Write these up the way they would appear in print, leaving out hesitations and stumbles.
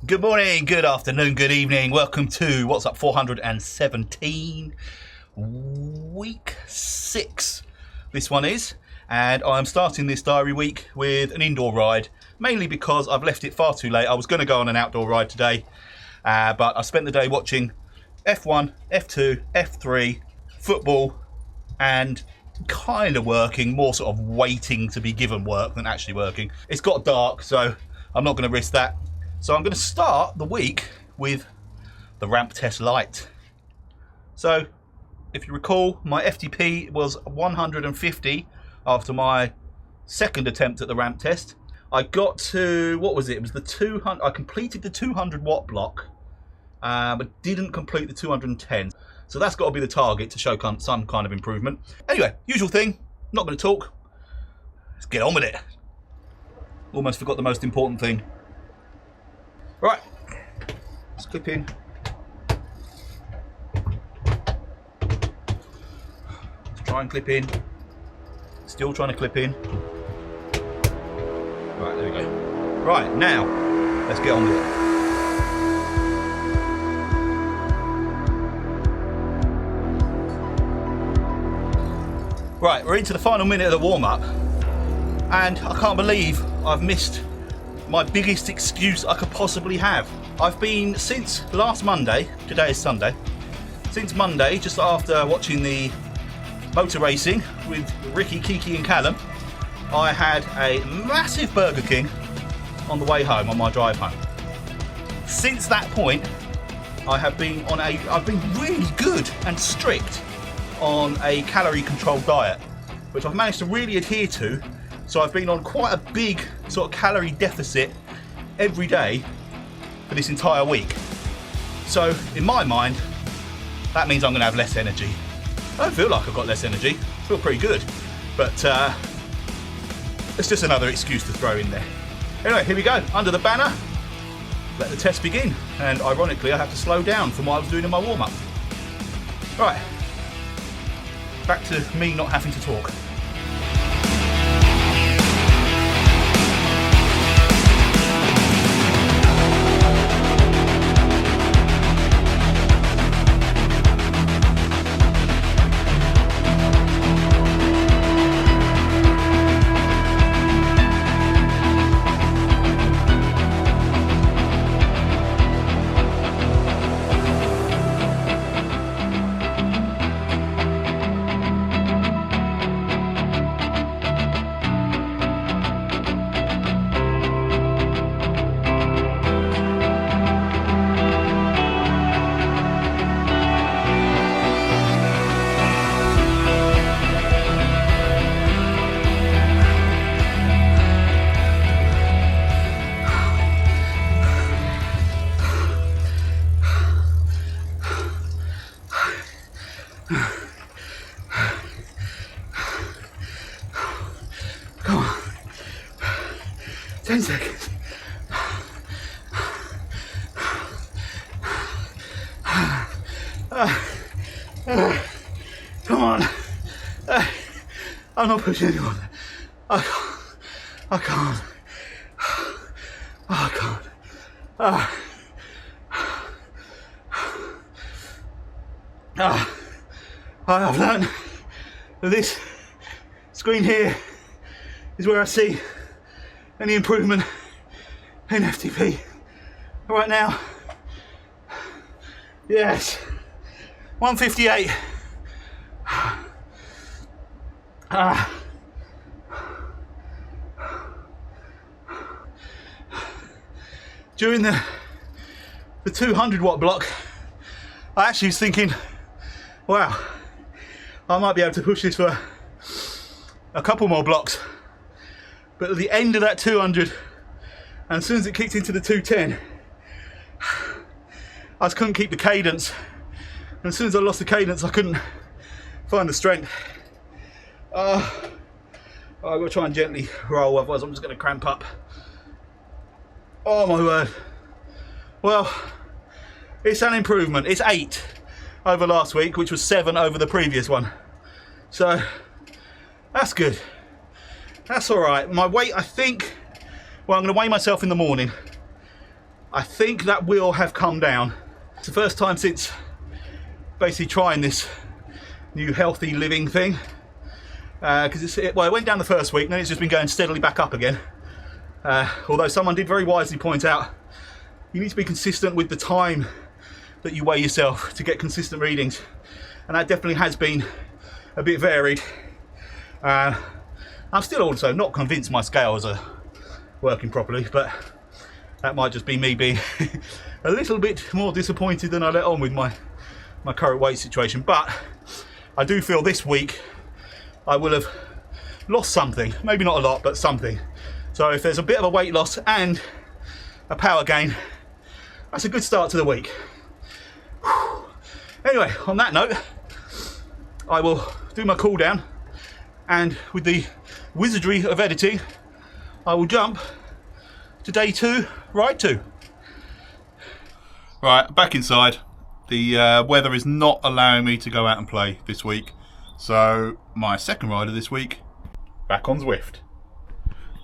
Good morning, good afternoon, good evening. Welcome to What's Up 417, week 6. This one is, and I'm starting this diary week with an indoor ride, mainly because I've left it far too late. I was going to go on an outdoor ride today, but I spent the day watching F1, F2, F3, football, and kind of working, more sort of waiting to be given work than actually working. It's got dark, so I'm not going to risk that. So I'm going to start the week with the ramp test light. So if you recall, my FTP was 150 after my second attempt at the ramp test. I got to, what was it? It was the 200. I completed the 200 watt block, but didn't complete the 210. So that's got to be the target to show some kind of improvement. Anyway, usual thing, not going to talk. Let's get on with it. Almost forgot the most important thing. Right, let's clip in. Let's try and clip in. Still trying to clip in. Right, there we go. Right, now, let's get on with it. Right, we're into the final minute of the warm-up, and I can't believe I've missed my biggest excuse I could possibly have. I've been, since last Monday, today is Sunday, since Monday, just after watching the motor racing with Ricky, Kiki and Callum, I had a massive Burger King on the way home, on my drive home. Since that point, I've been really good and strict on a calorie controlled diet, which I've managed to really adhere to. So I've been on quite a big sort of calorie deficit every day for this entire week. So in my mind, that means I'm going to have less energy. I don't feel like I've got less energy. I feel pretty good. But it's just another excuse to throw in there. Anyway, here we go. Under the banner, let the test begin. And ironically, I have to slow down from what I was doing in my warm-up. Right, back to me not having to talk. Come on. 10 seconds. Come on. I'm not pushing anyone. I can't. I can't. I've learned that this screen here is where I see any improvement in FTP. Right now, yes, 158. During the 200 watt block, I actually was thinking, wow, I might be able to push this for a couple more blocks. But at the end of that 200, and as soon as it kicked into the 210, I just couldn't keep the cadence. And as soon as I lost the cadence, I couldn't find the strength. I've got to try and gently roll, otherwise I'm just going to cramp up. Oh my word. Well, it's an improvement. It's 8 over last week, which was 7 over the previous one. So that's good. That's all right. My weight, I think, well, I'm going to weigh myself in the morning. I think that will have come down. It's the first time since basically trying this new healthy living thing. Because it went down the first week, and then it's just been going steadily back up again. Although someone did very wisely point out, you need to be consistent with the time that you weigh yourself to get consistent readings. And that definitely has been a bit varied. I'm still also not convinced my scales are working properly, but that might just be me being a little bit more disappointed than I let on with my current weight situation. But I do feel this week I will have lost something, maybe not a lot, but something. So if there's a bit of a weight loss and a power gain, that's a good start to the week. Whew. Anyway, on that note, I will do my cool down, and with the wizardry of editing, I will jump to day 2, ride 2. Right, back inside. The weather is not allowing me to go out and play this week, so my second ride of this week, back on Zwift.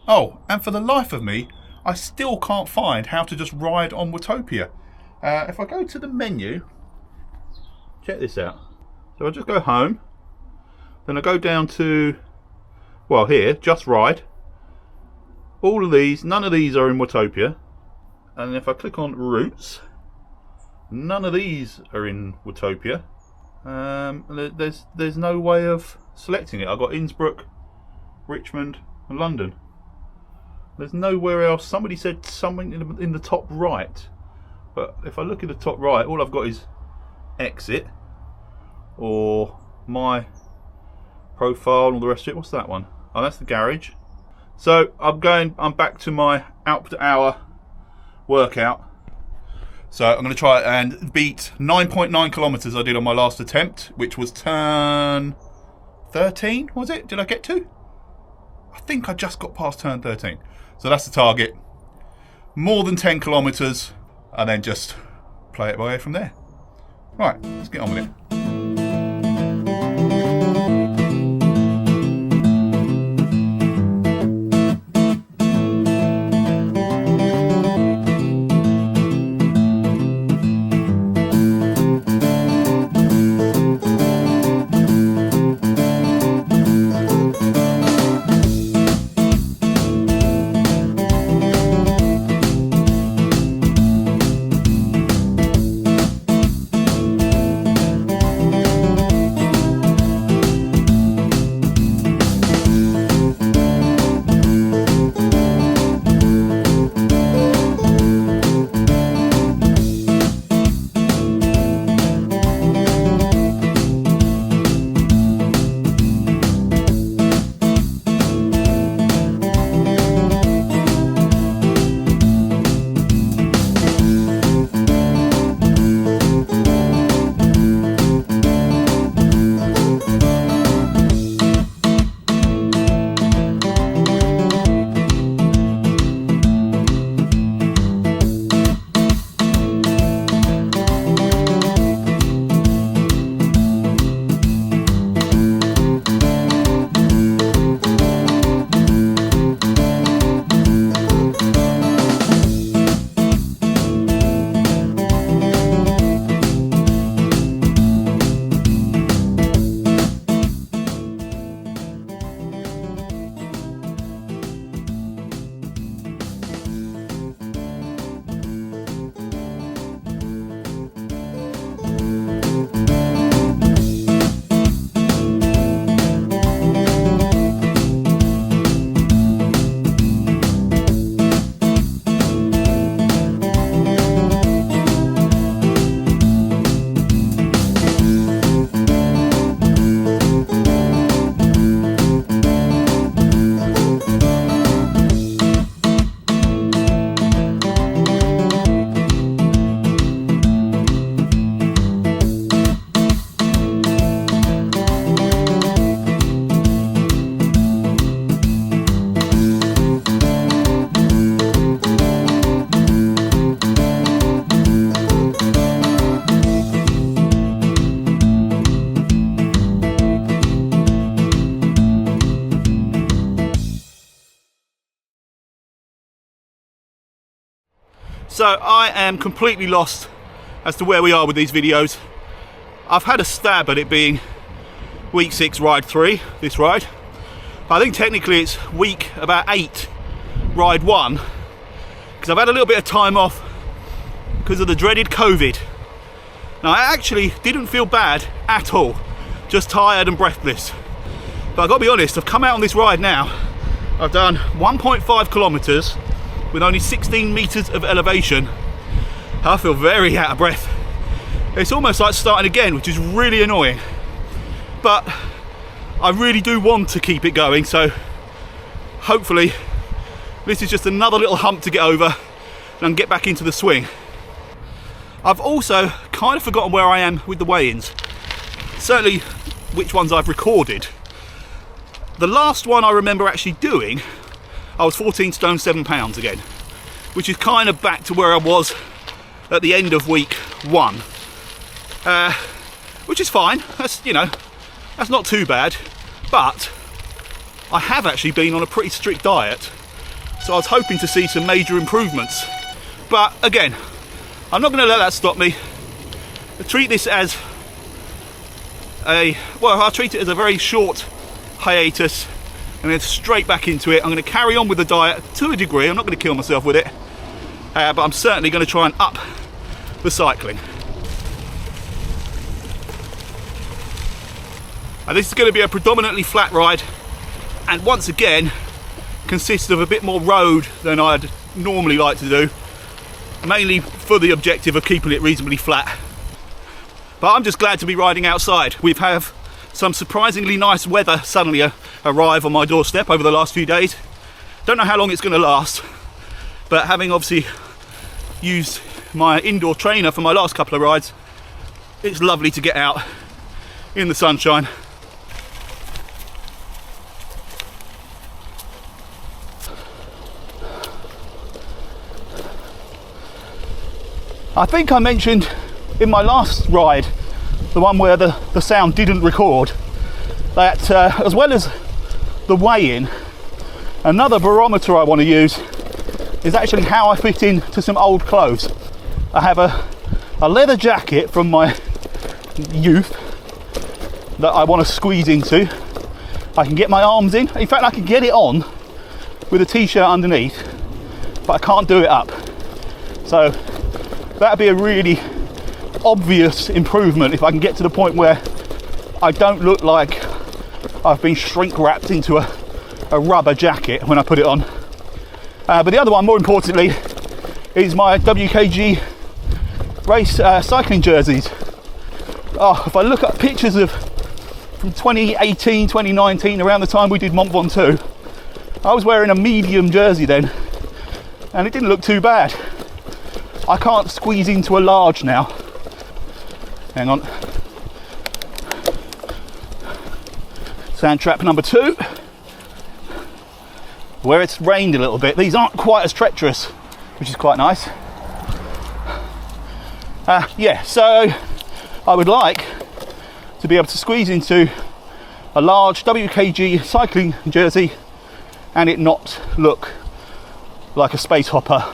Oh, and for the life of me, I still can't find how to just ride on Watopia. If I go to the menu, check this out. So I just go home, then I go down to, well, here, just ride. All of these, none of these are in Watopia. And if I click on routes, none of these are in Watopia. There's no way of selecting it. I've got Innsbruck, Richmond and London. There's nowhere else. Somebody said something in the top right, but if I look at the top right, all I've got is exit or my profile and all the rest of it. What's that one? Oh, that's the garage. So I'm back to my output hour workout. So I'm going to try and beat 9.9 kilometers I did on my last attempt, which was turn 13, was it? Did I get to? I think I just got past turn 13. So that's the target. More than 10 kilometers, and then just play it by ear from there. Right, let's get on with it. So I am completely lost as to where we are with these videos. I've had a stab at it being week 6 ride 3, this ride. I think technically it's week about 8 ride 1, because I've had a little bit of time off because of the dreaded COVID. Now I actually didn't feel bad at all, just tired and breathless. But I've got to be honest, I've come out on this ride now. I've done 1.5 kilometers with only 16 meters of elevation. I feel very out of breath. It's almost like starting again, which is really annoying. But I really do want to keep it going, so hopefully this is just another little hump to get over and I can get back into the swing. I've also kind of forgotten where I am with the weigh-ins. Certainly which ones I've recorded. The last one I remember actually doing, I was 14 stone 7 pounds again, which is kind of back to where I was at the end of week 1, which is fine. That's, you know, that's not too bad, but I have actually been on a pretty strict diet, so I was hoping to see some major improvements. But again, I'm not going to let that stop me. I treat this as I'll treat it as a very short hiatus and then straight back into it. I'm going to carry on with the diet to a degree. I'm not going to kill myself with it, but I'm certainly going to try and up the cycling. And this is going to be a predominantly flat ride, and once again consists of a bit more road than I'd normally like to do, mainly for the objective of keeping it reasonably flat. But I'm just glad to be riding outside. We've had some surprisingly nice weather suddenly arrive on my doorstep over the last few days. Don't know how long it's going to last, but having obviously used my indoor trainer for my last couple of rides, it's lovely to get out in the sunshine. I think I mentioned in my last ride, the one where the sound didn't record, that as well as the weigh-in, another barometer I want to use is actually how I fit into some old clothes. I have a leather jacket from my youth that I want to squeeze into. I can get my arms in fact I can get it on with a t-shirt underneath, but I can't do it up. So that'd be a really obvious improvement if I can get to the point where I don't look like I've been shrink wrapped into a rubber jacket when I put it on. But the other one, more importantly, is my WKG race cycling jerseys. Oh, if I look at pictures from 2018, 2019, around the time we did Mont Ventoux, I was wearing a medium jersey then, and it didn't look too bad. I can't squeeze into a large now. Hang on. Sand trap number 2, where it's rained a little bit. These aren't quite as treacherous, which is quite nice. Yeah, so I would like to be able to squeeze into a large WKG cycling jersey and it not look like a space hopper.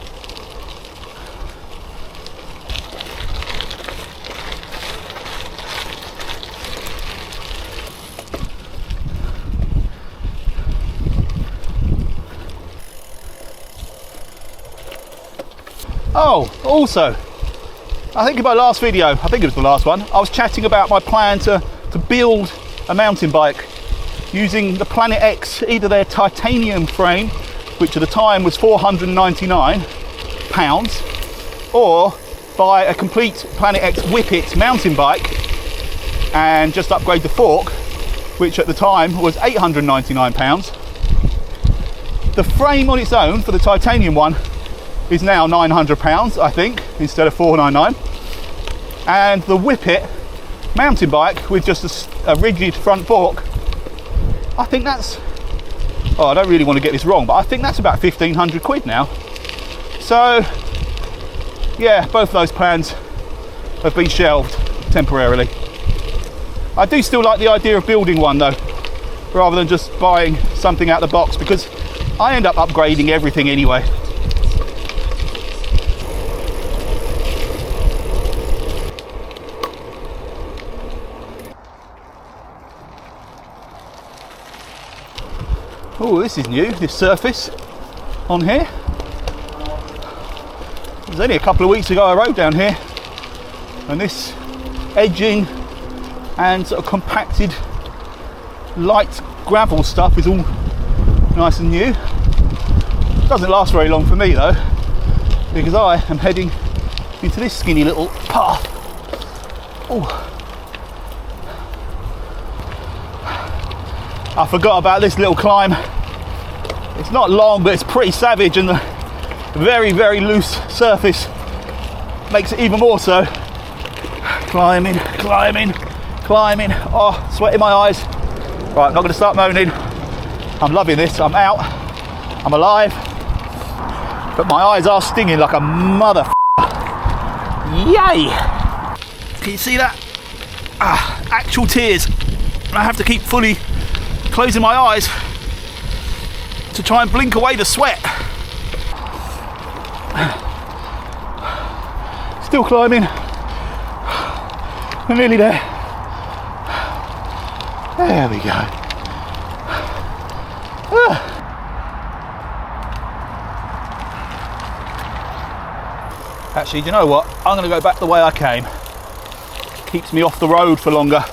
Oh, also, I think in my last video, I think it was the last one, I was chatting about my plan to build a mountain bike using the Planet X, either their titanium frame, which at the time was £499, or buy a complete Planet X Whippet mountain bike and just upgrade the fork, which at the time was £899. The frame on its own for the titanium one is now £900, I think, instead of £499. And the Whippet mountain bike with just a rigid front fork, I think that's, I don't really want to get this wrong, but I think that's about 1,500 quid now. So yeah, both those plans have been shelved temporarily. I do still like the idea of building one though, rather than just buying something out of the box, because I end up upgrading everything anyway. Oh, this is new, this surface on here. It was only a couple of weeks ago I rode down here, and this edging and sort of compacted light gravel stuff is all nice and new. Doesn't last very long for me though, because I am heading into this skinny little path. Oh, I forgot about this little climb. It's not long, but it's pretty savage, and the very, very loose surface makes it even more so. Climbing, climbing, climbing. Oh, sweat in my eyes. Right, I'm not going to start moaning. I'm loving this. I'm out. I'm alive. But my eyes are stinging like a mother. Yay! Can you see that? Actual tears. I have to keep fully closing my eyes to try and blink away the sweat. Still climbing. We're nearly there. There we go. Actually, do you know what? I'm going to go back the way I came. Keeps me off the road for longer.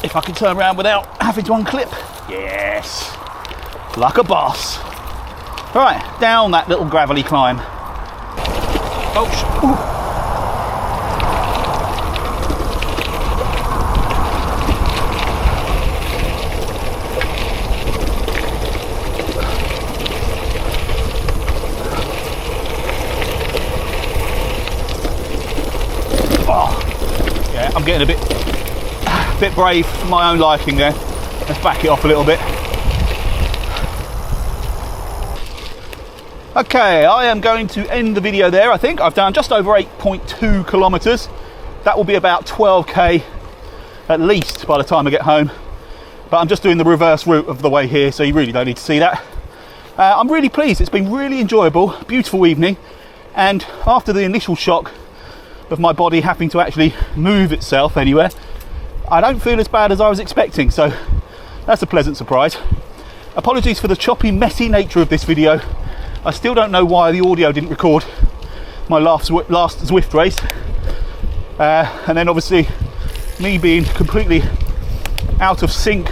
If I can turn around without having to unclip. Yes. Like a boss. Right, down that little gravelly climb. Oh, I'm getting a bit brave for my own liking there. Let's back it off a little bit. Okay, I am going to end the video there. I think I've done just over 8.2 kilometers. That will be about 12k at least by the time I get home. But I'm just doing the reverse route of the way here, so you really don't need to see that. I'm really pleased. It's been really enjoyable, beautiful evening. And after the initial shock of my body having to actually move itself anywhere, I don't feel as bad as I was expecting, so that's a pleasant surprise. Apologies for the choppy, messy nature of this video. I still don't know why the audio didn't record my last Zwift race, and then obviously me being completely out of sync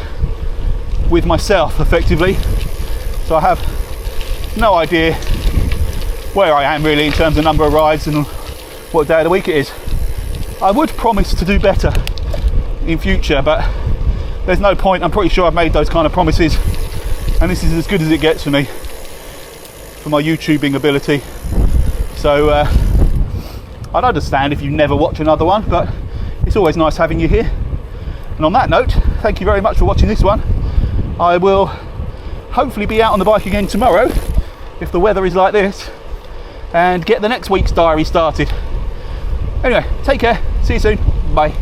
with myself effectively, so I have no idea where I am really in terms of number of rides and what day of the week it is. I would promise to do better in future, but there's no point. I'm pretty sure I've made those kind of promises, and this is as good as it gets for me for my YouTubing ability. So I'd understand if you never watch another one, but it's always nice having you here. And on that note, thank you very much for watching this one. I will hopefully be out on the bike again tomorrow if the weather is like this, and get the next week's diary started. Anyway, take care, see you soon, bye.